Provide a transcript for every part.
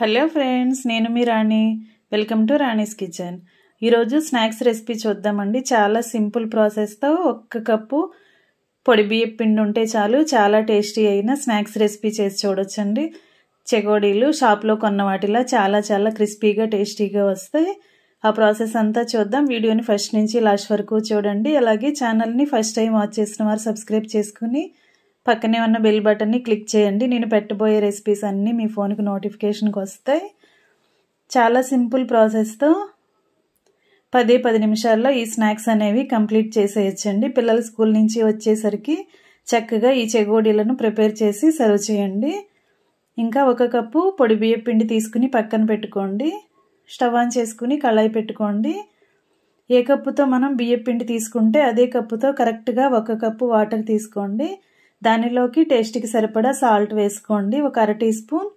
Hello friends, నేను మీ Rani. Welcome to Rani's kitchen. ఈరోజు స్నాక్స్ రెసిపీ చూద్దామండి. చాలా సింపుల్ ప్రాసెస్తో 1 కప్పు పొడి బియ్యం పిండి ఉంటే చాలు, చాలా టేస్టీ అయిన స్నాక్స్ రెసిపీ చేసి చూడొచ్చండి. చెగోడీలు షాప్లో కొన్న వాటిలా చాలా క్రిస్పీగా టేస్టీగా వస్తాయి. ఆ ప్రాసెస్ అంతా చూద్దాం. వీడియోని ఫస్ట్ నుంచి లాస్ట్ వరకు చూడండి. అలాగే ఛానల్ని ఫస్ట్ టైం వాచ్ చేసిన వారు సబ్స్క్రైబ్ చేసుకుని పక్కనే ఉన్న బెల్ బటన్ని క్లిక్ చేయండి. నేను పెట్టబోయే రెసిపీస్ అన్నీ మీ ఫోన్కి నోటిఫికేషన్కి వస్తాయి. చాలా సింపుల్ ప్రాసెస్తో 10 నిమిషాల్లో ఈ స్నాక్స్ అనేవి కంప్లీట్ చేసేయచ్చండి. పిల్లలు స్కూల్ నుంచి వచ్చేసరికి చక్కగా ఈ చెగోడీలను ప్రిపేర్ చేసి సర్వ్ చేయండి. ఇంకా 1 కప్పు పొడి బియ్యం పిండి తీసుకుని పక్కన పెట్టుకోండి. స్టవ్ ఆన్ చేసుకుని కళాయి పెట్టుకోండి. ఏ కప్పుతో మనం బియ్యం పిండి తీసుకుంటే అదే కప్పుతో కరెక్ట్గా 1 కప్పు వాటర్ తీసుకోండి. దానిలోకి టేస్ట్కి సరిపడా సాల్ట్ వేసుకోండి. 1 అర టీ స్పూన్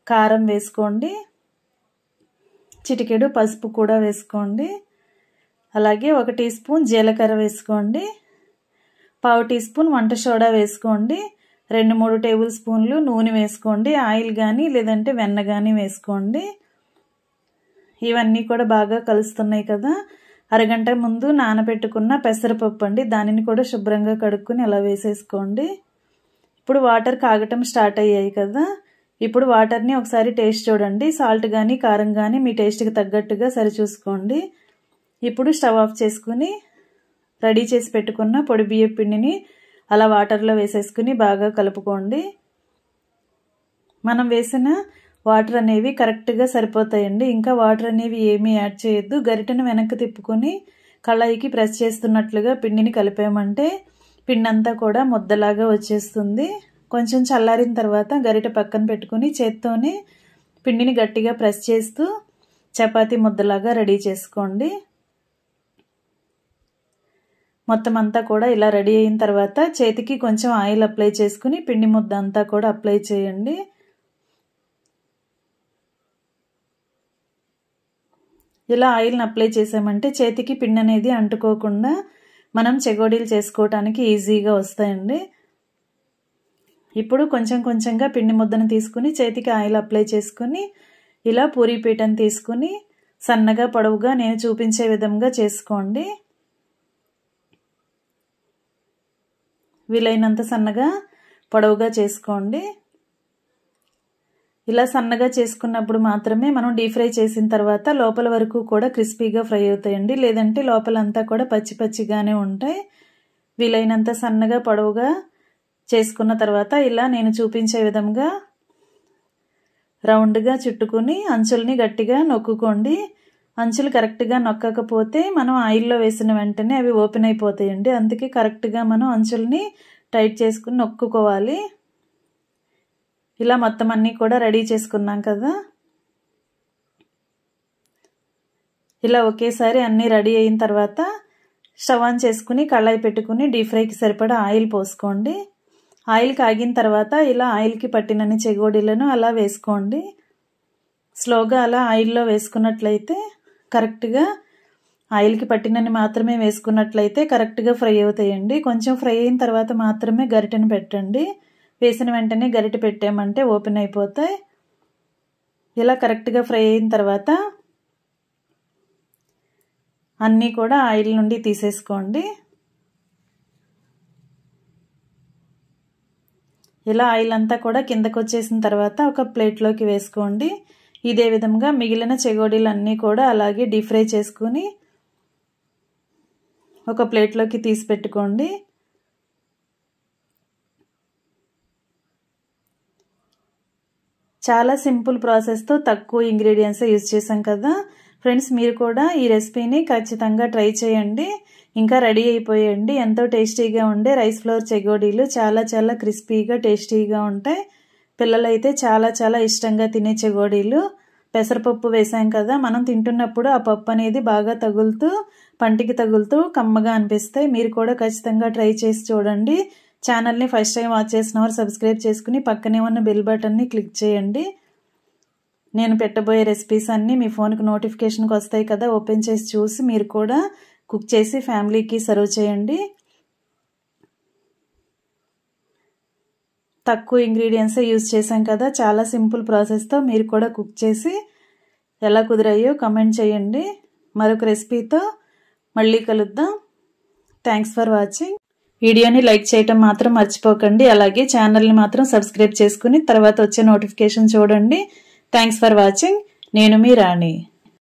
కారం వేసుకోండి. చిటికెడు పసుపు కూడా వేసుకోండి. అలాగే 1 టీ స్పూన్ జీలకర్ర వేసుకోండి. 1/2 టీ స్పూన్ వంట సోడా వేసుకోండి. 2-3 టేబుల్ స్పూన్లు నూనె వేసుకోండి. ఆయిల్ కానీ లేదంటే వెన్న కానీ వేసుకోండి. ఇవన్నీ కూడా బాగా కలుస్తున్నాయి కదా. అరగంట ముందు నానబెట్టుకున్న పెసరపప్పు అండి, దానిని కూడా శుభ్రంగా కడుక్కుని అలా వేసేసుకోండి. ఇప్పుడు వాటర్ కాగటం స్టార్ట్ అయ్యాయి కదా. ఇప్పుడు వాటర్ని ఒకసారి టేస్ట్ చూడండి. సాల్ట్ కానీ కారం కానీ మీ టేస్ట్కి తగ్గట్టుగా సరిచూసుకోండి. ఇప్పుడు స్టవ్ ఆఫ్ చేసుకుని రెడీ చేసి పెట్టుకున్న పొడి బియ్యం పిండిని అలా వాటర్లో వేసేసుకుని బాగా కలుపుకోండి. మనం వేసిన వాటర్ అనేవి కరెక్ట్గా సరిపోతాయండి. ఇంకా వాటర్ అనేవి ఏమీ యాడ్ చేయొద్దు. గరిటెను వెనక్కి తిప్పుకొని కళాయికి ప్రెస్ చేస్తున్నట్లుగా పిండిని కలిపామంటే పిండి అంతా కూడా ముద్దలాగా వచ్చేస్తుంది. కొంచెం చల్లారిన తర్వాత గరిటె పక్కన పెట్టుకుని చేత్తోనే పిండిని గట్టిగా ప్రెస్ చేస్తూ చపాతీ ముద్దలాగా రెడీ చేసుకోండి. మొత్తం అంతా కూడా ఇలా రెడీ అయిన తర్వాత చేతికి కొంచెం ఆయిల్ అప్లై చేసుకుని పిండి ముద్ద అంతా కూడా అప్లై చేయండి. ఇలా ఆయిల్ని అప్లై చేసామంటే చేతికి పిండి అనేది అంటుకోకుండా మనం చెగోడీలు చేసుకోవటానికి ఈజీగా వస్తాయండి. ఇప్పుడు కొంచెంగా పిండి ముద్దను తీసుకుని చేతికి ఆయిల్ అప్లై చేసుకుని ఇలా పూరీ పీటను తీసుకుని సన్నగా పొడవుగా నేను చూపించే విధంగా చేసుకోండి. వీలైనంత సన్నగా పొడవుగా చేసుకోండి. ఇలా సన్నగా చేసుకున్నప్పుడు మాత్రమే మనం డీప్ ఫ్రై చేసిన తర్వాత లోపల వరకు కూడా క్రిస్పీగా ఫ్రై అవుతాయండి. లేదంటే లోపలంతా కూడా పచ్చిగానే ఉంటాయి. వీలైనంత సన్నగా పొడవుగా చేసుకున్న తర్వాత ఇలా నేను చూపించే విధంగా రౌండ్గా చుట్టుకుని అంచుల్ని గట్టిగా నొక్కుకోండి. అంచులు కరెక్ట్గా నొక్కకపోతే మనం ఆయిల్లో వేసిన వెంటనే అవి ఓపెన్ అయిపోతాయండి. అందుకే కరెక్ట్గా మనం అంచుల్ని టైట్ చేసుకుని నొక్కుకోవాలి. ఇలా మొత్తం అన్నీ కూడా రెడీ చేసుకున్నాం కదా. ఇలా ఒకేసారి అన్నీ రెడీ అయిన తర్వాత స్టవ్ ఆన్ చేసుకుని కళాయి పెట్టుకుని డీప్ ఫ్రైకి సరిపడా ఆయిల్ పోసుకోండి. ఆయిల్ కాగిన తర్వాత ఇలా ఆయిల్కి పట్టినన్ని చెగోడీలను అలా వేసుకోండి. స్లోగా అలా ఆయిల్లో వేసుకున్నట్లయితే కరెక్ట్గా ఆయిల్కి పట్టినన్ని మాత్రమే వేసుకున్నట్లయితే కరెక్ట్గా ఫ్రై అవుతాయండి. కొంచెం ఫ్రై అయిన తర్వాత మాత్రమే గరిటెను పెట్టండి. వేసిన వెంటనే గరిటె పెట్టామంటే ఓపెన్ అయిపోతాయి. ఇలా కరెక్ట్గా ఫ్రై అయిన తర్వాత అన్నీ కూడా ఆయిల్ నుండి తీసేసుకోండి. ఇలా ఆయిల్ అంతా కూడా కిందకు వచ్చేసిన తర్వాత ఒక ప్లేట్లోకి వేసుకోండి. ఇదే విధంగా మిగిలిన చెగోడీలు అన్నీ కూడా అలాగే డీప్ ఫ్రై చేసుకుని ఒక ప్లేట్లోకి తీసి పెట్టుకోండి. చాలా సింపుల్ ప్రాసెస్తో తక్కువ ఇంగ్రీడియంట్స్ యూజ్ చేసాం కదా ఫ్రెండ్స్. మీరు కూడా ఈ రెసిపీని ఖచ్చితంగా ట్రై చేయండి. ఇంకా రెడీ అయిపోయండి. ఎంతో టేస్టీగా ఉండే రైస్ ఫ్లోర్ చెగోడీలు చాలా క్రిస్పీగా టేస్టీగా ఉంటాయి. పిల్లలైతే చాలా ఇష్టంగా తినే చెగోడీలు. పెసరపప్పు వేసాం కదా, మనం తింటున్నప్పుడు ఆ పప్పు అనేది బాగా తగులుతూ పంటికి తగులుతూ కమ్మగా అనిపిస్తాయి. మీరు కూడా ఖచ్చితంగా ట్రై చేసి చూడండి. ఛానల్ని ఫస్ట్ టైం వాచ్ చేసిన వారు సబ్స్క్రైబ్ చేసుకుని పక్కనే ఉన్న బెల్ బటన్ని క్లిక్ చేయండి. నేను పెట్టబోయే రెసిపీస్ అన్నీ మీ ఫోన్కి నోటిఫికేషన్కి వస్తాయి కదా. ఓపెన్ చేసి చూసి మీరు కూడా కుక్ చేసి ఫ్యామిలీకి సర్వ్ చేయండి. తక్కువ ఇంగ్రీడియంట్స్ యూజ్ చేశాం కదా, చాలా సింపుల్ ప్రాసెస్తో మీరు కూడా కుక్ చేసి ఎలా కుదిరాయో కమెంట్ చేయండి. మరొక రెసిపీతో మళ్ళీ కలుద్దాం. Thanks for watching. వీడియోని లైక్ చేయటం మాత్రం మర్చిపోకండి. అలాగే ఛానల్ని మాత్రం సబ్స్క్రైబ్ చేసుకుని తర్వాత వచ్చే నోటిఫికేషన్ చూడండి. Thanks for watching. నేను మీ రాణి.